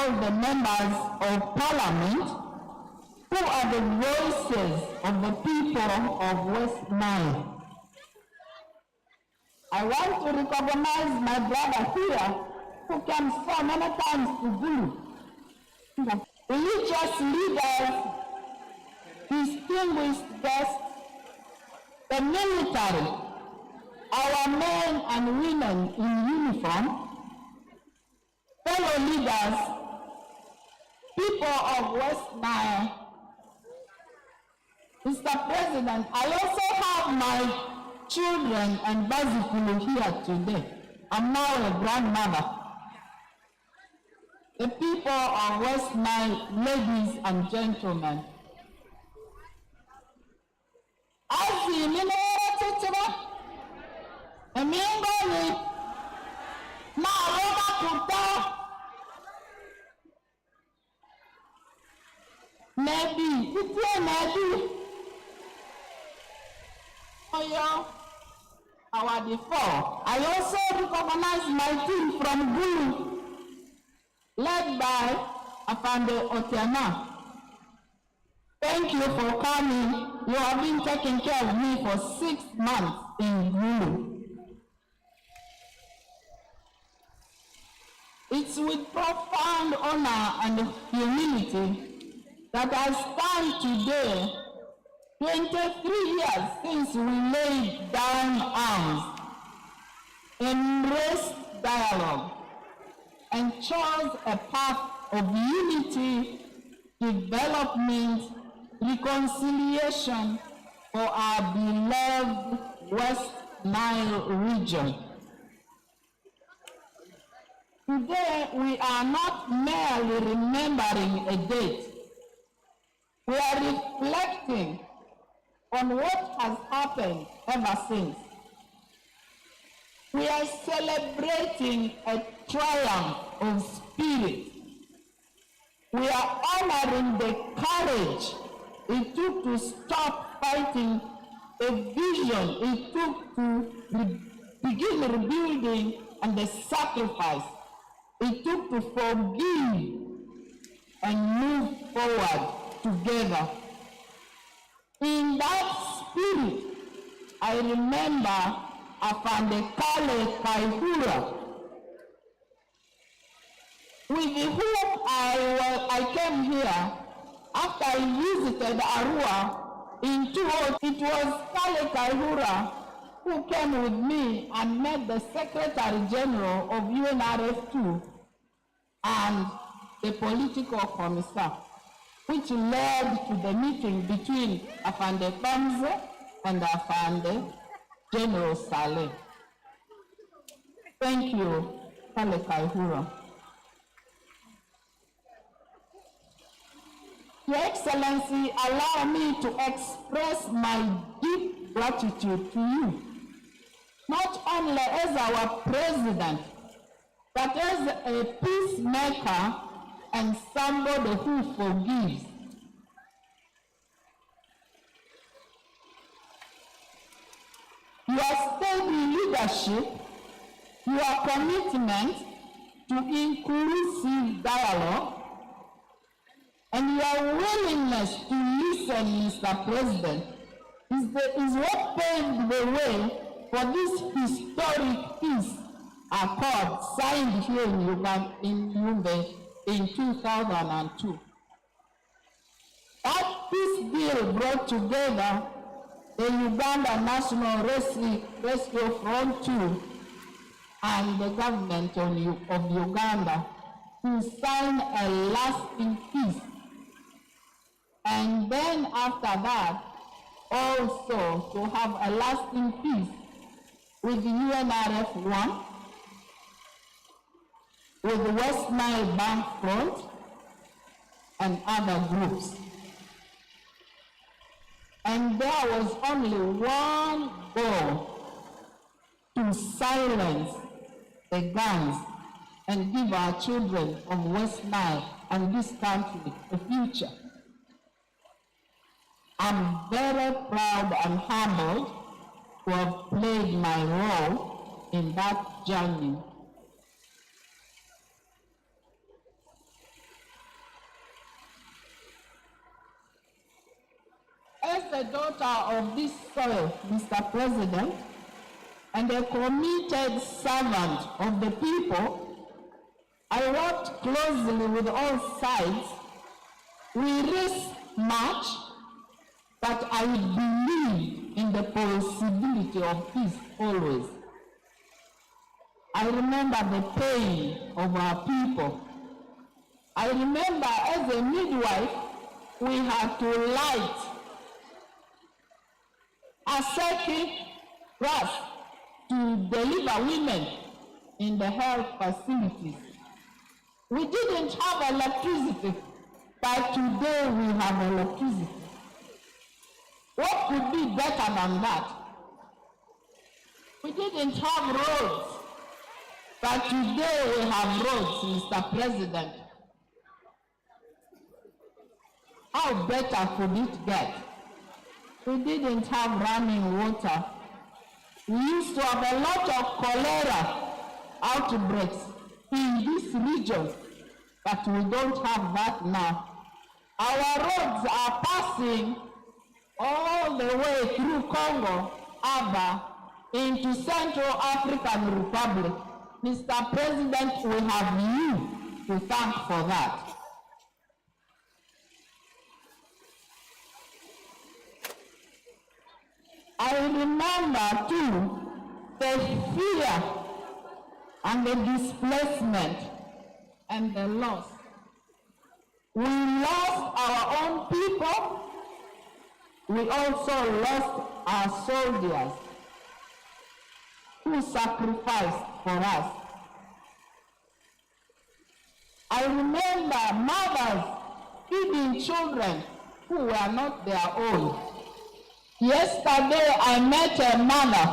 all the members of parliament who are the voices of the people of West Nile. I want to recognize my brother here who came so many times to Gulu. Religious leaders, distinguished guests, the military, our men and women in uniform, fellow leaders, people of West Nile. Mr. President, I also have my children and Bazikulu here today. I'm now a grandmother. The people of West Nile, ladies and gentlemen. Azi minera titira, emingoni, na roba kuta, maybe, maybe. Our default. I also recognize my team from Gulu, led by Afande Otiama. Thank you for coming. You have been taking care of me for 6 months in Gulu. It's with profound honor and humility that I stand today, 23 years since we laid down arms, embraced dialogue, and chose a path of unity, development, reconciliation for our beloved West Nile region. Today, we are not merely remembering a date. We are reflecting on what has happened ever since. We are celebrating a triumph of spirit. We are honoring the courage it took to stop fighting, a vision it took to begin rebuilding, and the sacrifice it took to forgive and move forward together. In that spirit, I remember Afande Kale Kaihura, with whom I came here after I visited Arua in 2000. It was Kale Kaihura who came with me and met the Secretary General of UNRF2 and the political commissar, which led to the meeting between Afande Bamze and Afande General Saleh. Thank you, Kale Kaihura. Your Excellency, allow me to express my deep gratitude to you, not only as our president, but as a peacemaker and somebody who forgives. Your steady leadership, your commitment to inclusive dialogue, and your willingness to listen, Mr. President, is what paved the way for this historic peace accord signed here in Yumbe in 2002. That peace deal brought together the Uganda National Rescue Front 2 and the government of Uganda to sign a lasting peace. And then after that, also to have a lasting peace with UNRF 1, with the West Nile Bank Front, and other groups. And there was only one goal: to silence the guns and give our children of West Nile and this country a future. I'm very proud and humbled to have played my role in that journey. a daughter of this soil, Mr. President, and a committed servant of the people, I worked closely with all sides. We risk much, but I believe in the possibility of peace always. I remember the pain of our people. I remember as a midwife, we had to light a circuit gas to deliver women in the health facilities. We didn't have electricity, but today we have electricity. What could be better than that? We didn't have roads, but today we have roads, Mr. President. How better could it get? We didn't have running water. We used to have a lot of cholera outbreaks in this region, but we don't have that now. Our roads are passing all the way through Congo, Aba, into Central African Republic. Mr. President, we have you to thank for that. I remember too the fear and the displacement and the loss. We lost our own people. We also lost our soldiers who sacrificed for us. I remember mothers feeding children who were not their own. Yesterday, I met a mother.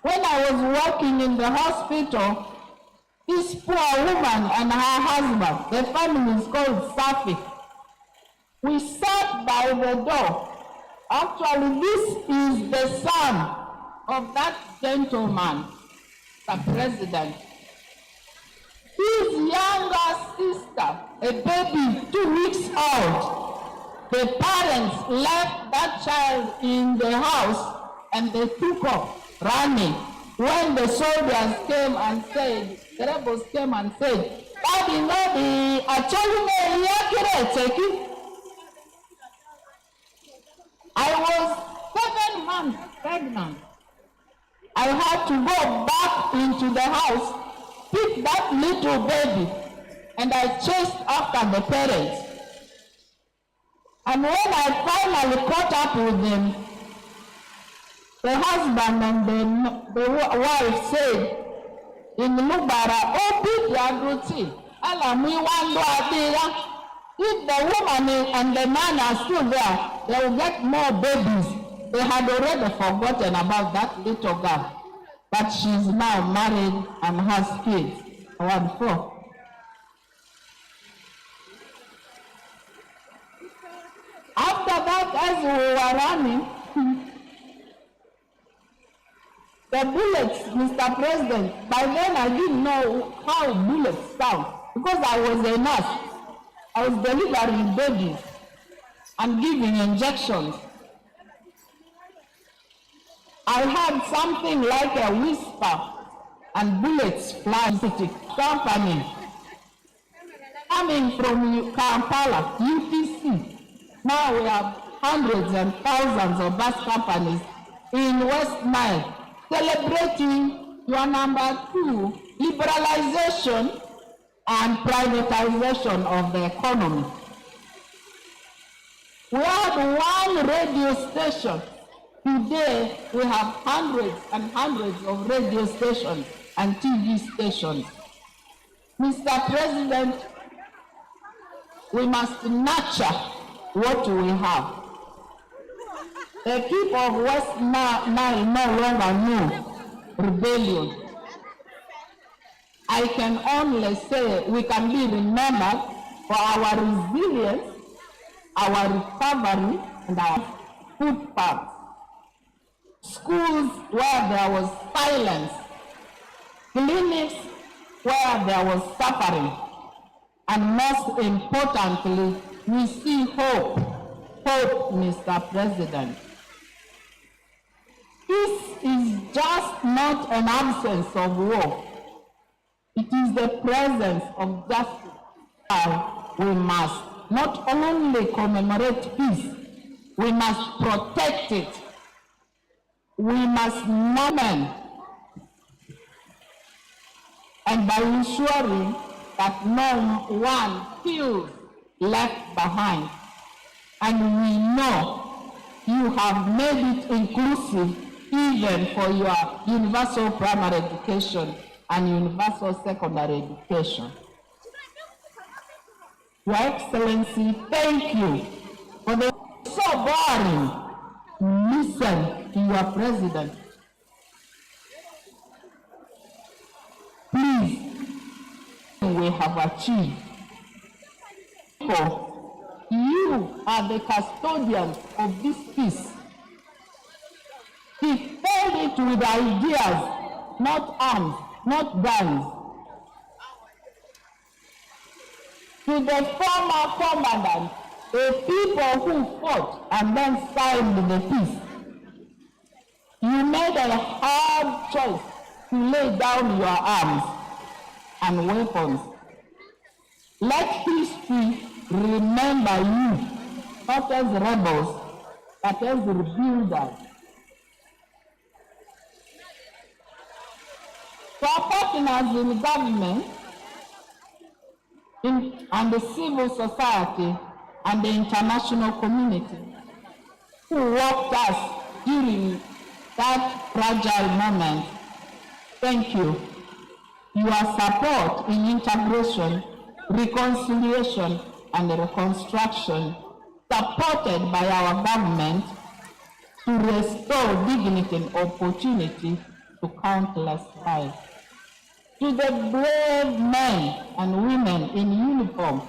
When I was working in the hospital, this poor woman and her husband, the family is called Safi. We sat by the door. Actually, this is the son of that gentleman, the president. His younger sister, a baby 2 weeks old, the parents left that child in the house and they took off running. When the soldiers came and said, the rebels came and said, Daddy, no, I was 7 months pregnant. I had to go back into the house, pick that little baby, and I chased after the parents. And when I finally caught up with them, the husband and the wife said, in Lubara, if the woman and the man are still there, they will get more babies. They had already forgotten about that little girl. But she's now married and has kids. I want 4. After that, as we were running, the bullets, Mr. President, by then I didn't know how bullets sound because I was a nurse. I was delivering babies and giving injections. I had something like a whisper and bullets flying. Company coming from Kampala, UTC. Now we have hundreds and thousands of bus companies in West Nile celebrating your number 2, liberalization and privatization of the economy. We had 1 radio station. Today, we have hundreds and hundreds of radio stations and TV stations. Mr. President, we must nurture what we have. The people of West Nile no longer know rebellion. I can only say we can be remembered for our resilience, our recovery, and our footpaths. Schools where there was silence, clinics where there was suffering, and most importantly, we see hope hope, Mr. President. Peace is just not an absence of war. It is the presence of justice. We must not only commemorate peace, we must protect it. We must mourn, and by ensuring that no one feels left behind. And we know you have made it inclusive even for your universal primary education and universal secondary education. Your Excellency, thank you for the so boring. Listen to your president. Please, we have achieved. You are the custodians of this peace. Defend it with ideas, not arms, not guns. To the former commandant, the people who fought and then signed the peace, you made a hard choice to lay down your arms and weapons. Let history remember you, not as rebels, but as rebuilders. To our partners in government, and the civil society and the international community who worked us during that fragile moment, thank you. Your support in integration, reconciliation, and reconstruction, supported by our government to restore dignity and opportunity to countless lives. To the brave men and women in uniform,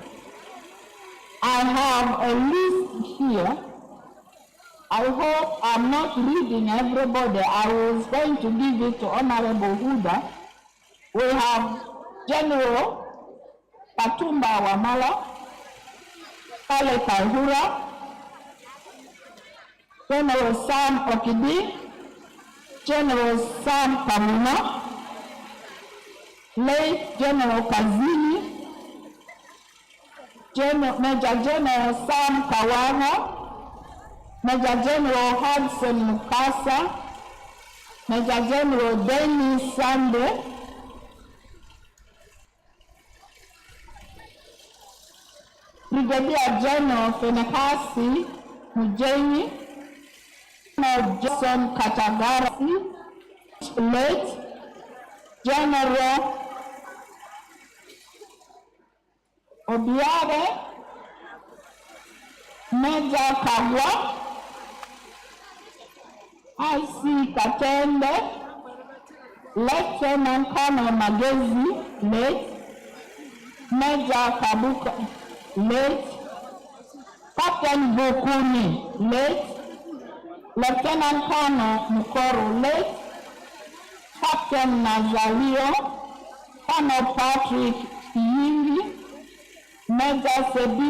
I have a list here. I hope I'm not reading everybody. I was going to give it to Honorable Huda. We have General Katumba Wamala, Kale Kahura, General Sam Okidi, General Sam Kamuna, late General Kazini, Major General Sam Kawaha, Major General Hudson Mukasa, Major General Dennis Sande, Brigadier General Fenekasi Mujeni, General Jason Katagarasi, late General Obiare, Major Kagwa, I.C. Katende, Lieutenant Colonel Magezi, late, Major Kabuka, late, Captain Bukuni, late, Lieutenant Colonel Mukoro, late, Captain Nazalio, Colonel Patrick Yingi, Major Sebi